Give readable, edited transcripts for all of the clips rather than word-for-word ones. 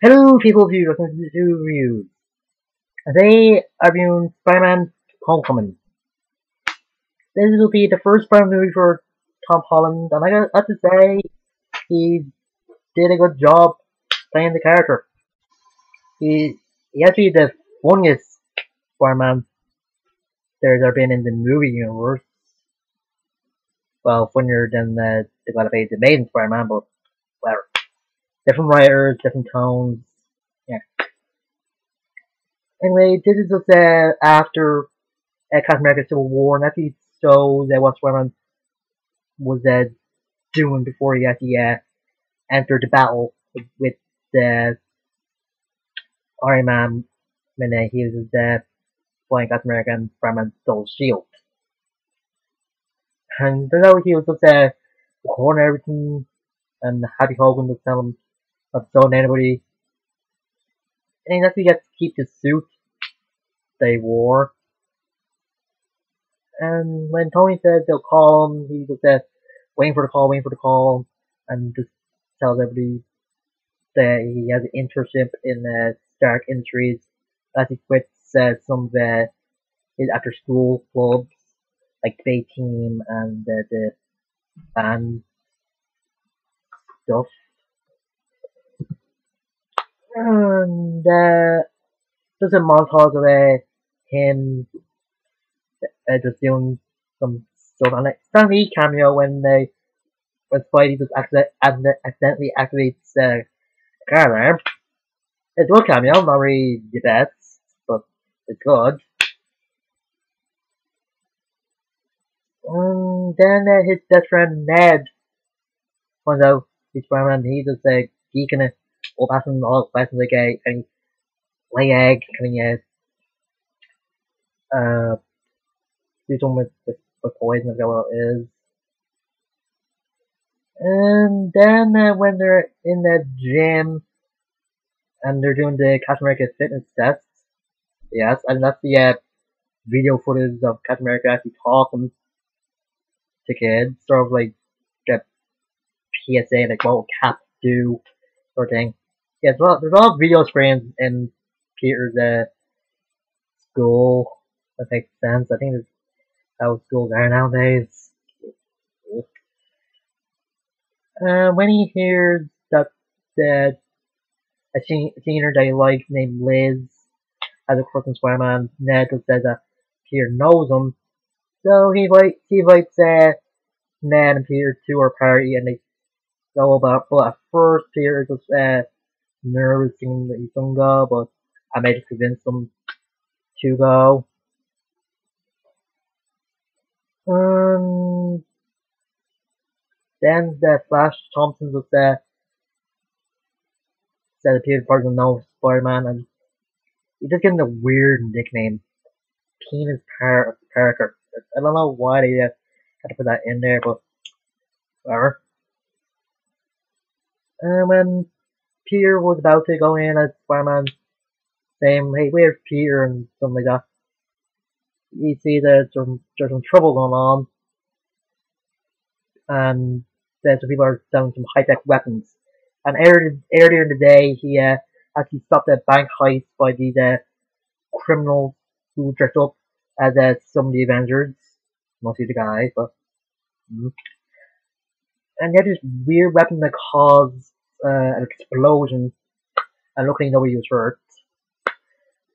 Hello people who listen to the reviews. Today I'm reviewing Spider-Man Homecoming. This will be the first Spider-Man movie for Tom Holland, and I have to say he did a good job playing the character. He actually the funniest Spider-Man there's ever been in the movie universe. Well, funnier than the guy that plays the Amazing Spider-Man, but whatever. Different writers, different tones. Yeah. Anyway, this is just after Captain America Civil War, and actually shows what Spider-Man was doing before he actually entered the battle with the Iron Man when he was flying Captain America and Spider-Man stole shield. And turns out he was just recording everything, and Happy Hogan was telling him not to tell anybody. And he actually gets to keep the suit they wore. And when Tony says they'll call him, he just waiting for the call, and just tells everybody that he has an internship in Stark Industries as he quits some of his after school clubs like debate team and the band stuff. And there's a montage of him just doing some stuff, and like Stan Lee cameo when Spidey just accidentally activates car alarm. It's a good cameo, not really the best, but it's good. And then his best friend Ned finds out he's Spider-Man. He's just geeking it up, asking all the questions like can he lay egg, can he do something with poison, I forget what it is. And then when they're in the gym and they're doing the Captain America fitness tests, yes, and that's the video footage of Captain America actually talking to kids, sort of like the PSA, like what will Cap do, sort of thing. Yeah, there's a lot of video screens in Peter's school. That makes sense. I think that's how schools are nowadays. When he hears that a senior that he likes named Liz has a crush on Spider-Man, Ned just says that Peter knows him, so he invites Ned and Peter to our party, and they go about. But at first, Peter is just nervous, thinking that he's gonna go, but I may just convince him to go. Then the Flash Thompson just said that Peter Parker knows Spider-Man, and he just gives him a weird nickname, Penis Parker. I don't know why they had to put that in there, but whatever. And when Peter was about to go in as Spider-Man, saying, "Hey, where's Peter?" and something like that, you see that there's some trouble going on, and that some people are selling some high-tech weapons. And earlier in the day, he actually stopped a bank heist by these criminals who dressed up as some of the Avengers, mostly the guys, but. And they had this weird weapon that caused an explosion, and luckily nobody was hurt.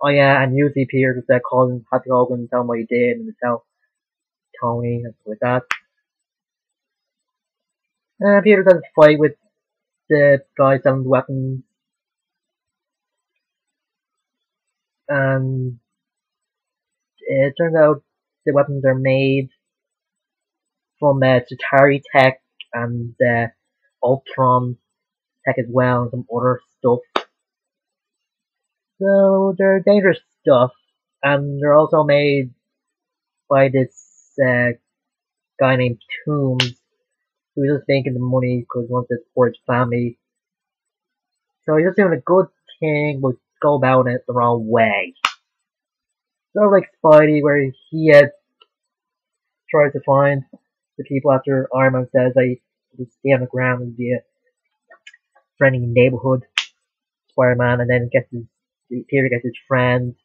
Oh yeah, and usually Peter just calls him Happy Hogan and tell him what he did, and tell Tony and stuff like that. Peter does a fight with the guy selling the weapons, and it turns out the weapons are made from Chitauri tech and Ultron tech as well, and some other stuff. So they're dangerous stuff, and they're also made by this guy named Toombs, who's just making the money because he wants to support his family. So he's just doing a good thing, but go about it the wrong way. Sort of like Spidey, where he tries to find the people after Iron Man says they just stay on the ground and be a friendly neighborhood. Spider-Man, and then Peter gets his friend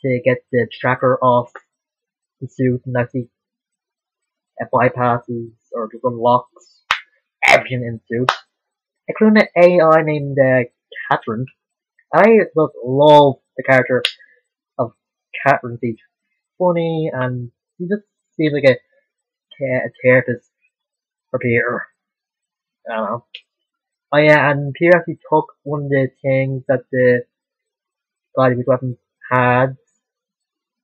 to get the tracker off the suit, and actually it bypasses or just unlocks everything in the suit, including an AI named Catherine. I just love the character of Catherine. She's funny and she just seems like a therapist for Peter. I don't know. Oh yeah, and Peter actually took one of the things that the guy with weapons had,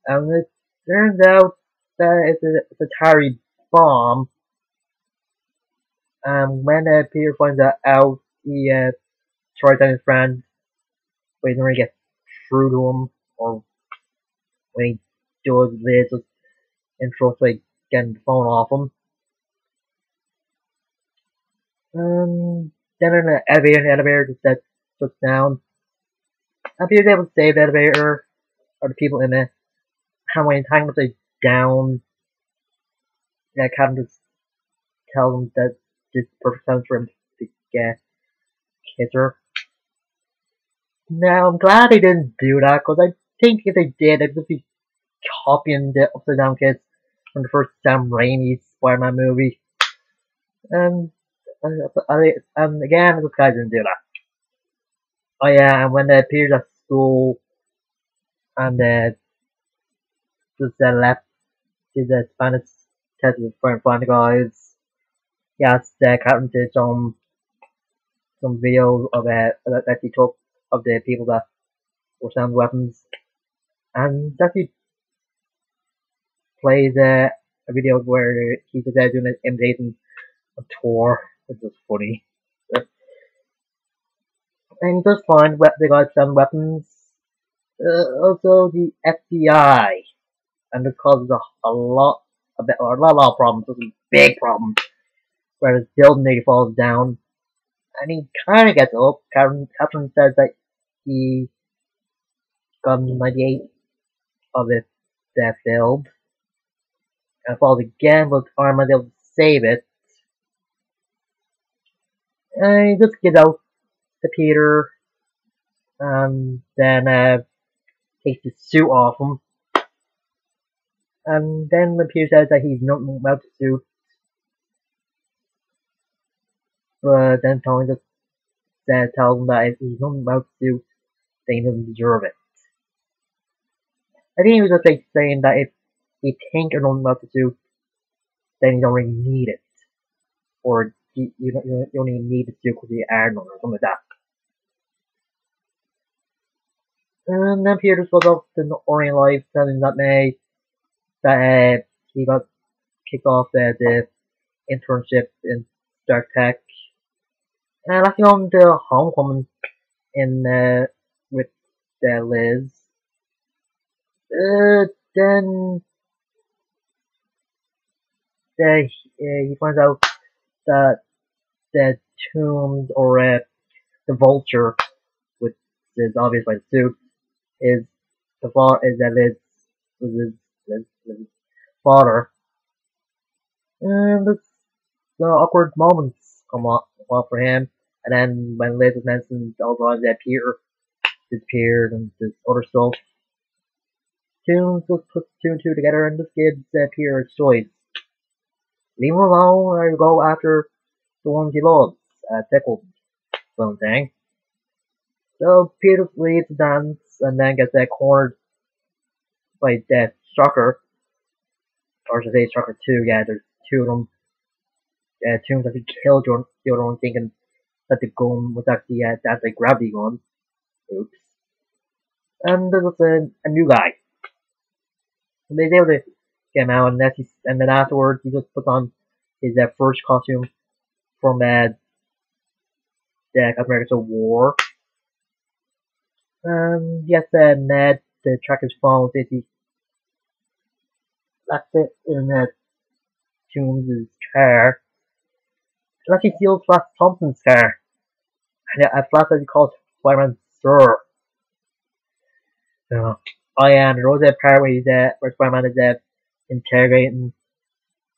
and it turns out that it's a Atari bomb. And when Peter finds that out, he tries on his friend, but he doesn't really get through to him, or when he does, Liz just intros like getting the phone off him. Then in the elevator just shuts down. And Peter's able to save the elevator, or the people in it. And when he's hanging upside down, Captain just tells him that this is the perfect time for him to get kiss her. Now, I'm glad they didn't do that, because I think if they did, they'd just be copying the upside down kiss from the first Sam Raimi Spider-Man movie. And again, this guy didn't do that. Oh yeah, and when Peter's at school, and just left his Spanish test with the guys, he asked Captain to some videos of that he took of the people that were selling weapons, and that he plays a video where he's doing an imitating a tour, which is funny. And he does find the guys selling weapons. Also, the FBI, and this causes a lot of problems. This is a big problem where his building nearly falls down, and he kind of gets up. Captain says that he got 98 of it filled, and falls again, but Iron Man's able to save it. And he just gets out to Peter, and then takes the suit off him. And then when Peter says that he's nothing about the suit, but then Tony just tells him that if he's nothing about the suit, then he doesn't deserve it. I think he was just like saying that if you think you're nothing about the suit, then you don't really need it. Or you only need the suit because you are none, or something like that. And then Peter just goes off to Orient Life, telling that he got kicked off the internship in Stark Tech. And actually on the homecoming with Liz. Then he finds out that the tombs, or the vulture, which is obvious by the suit, is Liz's father. And the awkward moments come up for him. And then when Liz was mentioned, all that Peter disappeared and this other stuff, Toons just puts two and two together and just gives Peter a choice. Leave him alone or go after the ones he loves, Tickle, something. So Peter leaves the dance and then gets cornered by Strucker, or should I say Strucker 2, yeah, there's two of them. Toons actually killed the other one, thinking that the gun was actually that gravity gun. Oops. And there was a new guy. And they were able to get him out, and then afterwards he just puts on his first costume from the Captain America Civil War. Yes, Ned to track his phone, since he left it in Toons' car. And actually steals Flash Thompson's car. And Flash actually calls Spider-Man Sir. So, oh yeah, and there was a part where Spider-Man is interrogating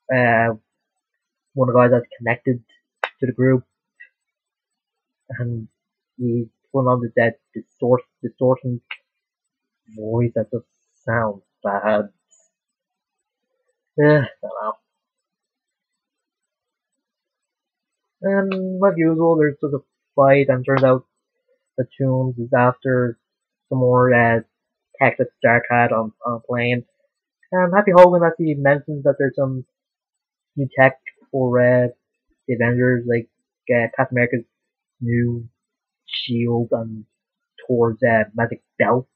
one of the guys that's connected to the group, and he's putting on that distortion voice that just sounds bad. I don't know. And like usual, there's just a fight, and turns out the Tombs is after some more Texas Starcat on a plane. And Happy Hogan actually mentions that there's some new tech for the Avengers, like Captain America's new shield and Thor's magic belt.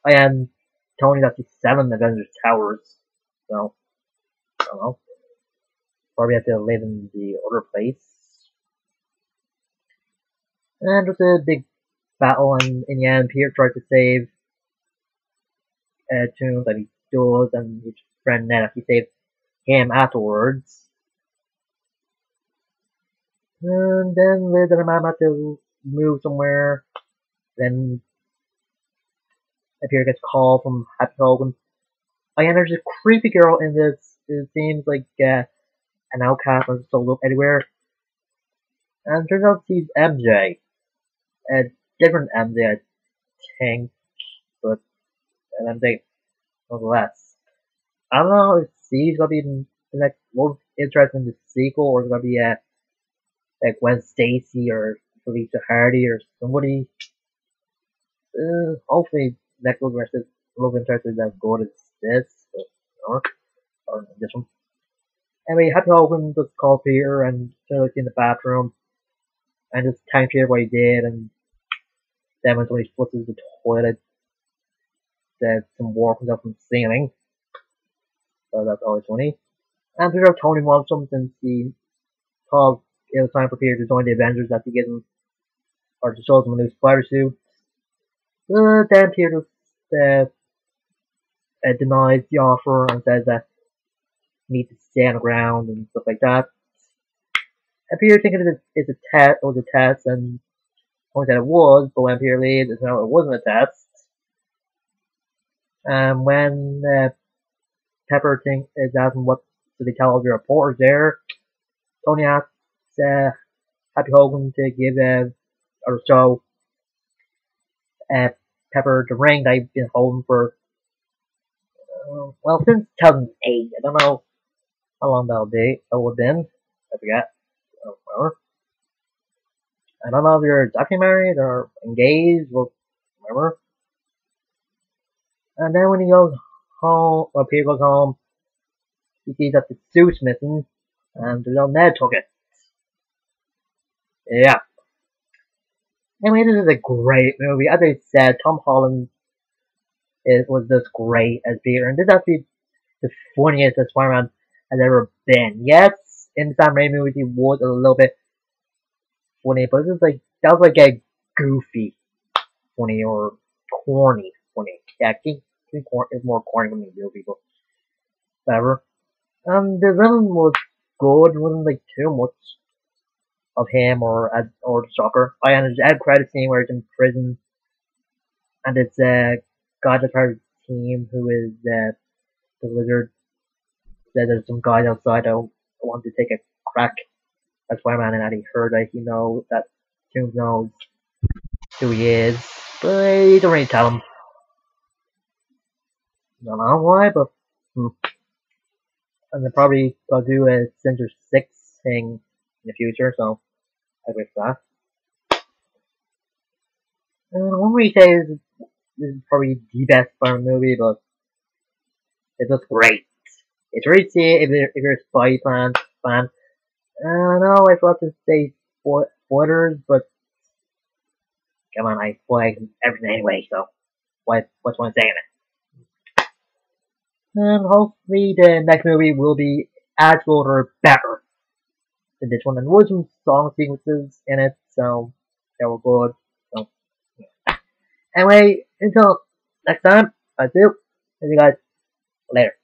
I am Tony's actually 7 Avengers towers, so I don't know. Probably have to live in the other place. And there's a big battle, and in the end, Peter tries to save Toons, and he does, and his friend Ned actually saves him afterwards. And then Liz and her mom have to move somewhere. Then Peter gets a call from Happy Hogan. And there's a creepy girl in this. It seems like an outcast and sold up anywhere. And it turns out she's MJ. A different MJ, I think. But an MJ nonetheless. I don't know if she's gonna be in the next most interesting in the sequel, or it's gonna be like Gwen Stacy or Felicia Hardy or somebody. Hopefully next love interest is as good as this, or this one. Anyway, Happy Hogan just called Peter and took in the bathroom and just thanked Peter what he did, and then when somebody flushes the toilet, there's some water comes up from the ceiling. So that's always funny. And Peter Tony wants something since he thought it was time for Peter to join the Avengers after getting or to show them a new spider suit. Then Peter just denies the offer and says that he needs to stay on the ground and stuff like that. And Peter thinking it was a test, and Tony said it was, but when Peter leaves, it wasn't a test. And when Pepper is asking what do they tell all the reporters there, Tony asks Happy Hogan to give or show Pepper the ring that he's been holding for well since 2008. I don't know how long that would have been. I forget. Whatever. I don't know if you're exactly married or engaged or whatever. And then when he goes home, or Peter goes home, he sees that the suit's missing, and the little Ned took it. Yeah. Anyway, this is a great movie. As I said, Tom Holland was just great as Peter, and this is actually the funniest that Spider-Man has ever been. Yes, in the Sam Raimi movie, he was a little bit funny, but this is that was like a goofy funny or corny funny. Yeah, it's more corny than the real people. Whatever. The villain was good. It wasn't like too much of him or the Shocker. I had credit scene where he's in prison, and it's guy that's part of the team who is the Lizard. Said there's some guys outside that want to take a crack at Spider-Man, and that he heard that that Tombs knows who he is, but he don't really tell him. I don't know why, but and they're probably gonna do a Center 6 thing in the future, so I wait for that. One way say this is probably the best Spider-Man movie, but it's just great. It's really see if you're a Spy fan. I know I forgot to say spoilers, but come on, I spoil everything anyway, so what's one saying it? And hopefully the next movie will be as good or better than this one. And there were some song sequences in it, so they were good. So yeah. Anyway, until next time, I do. See you guys later.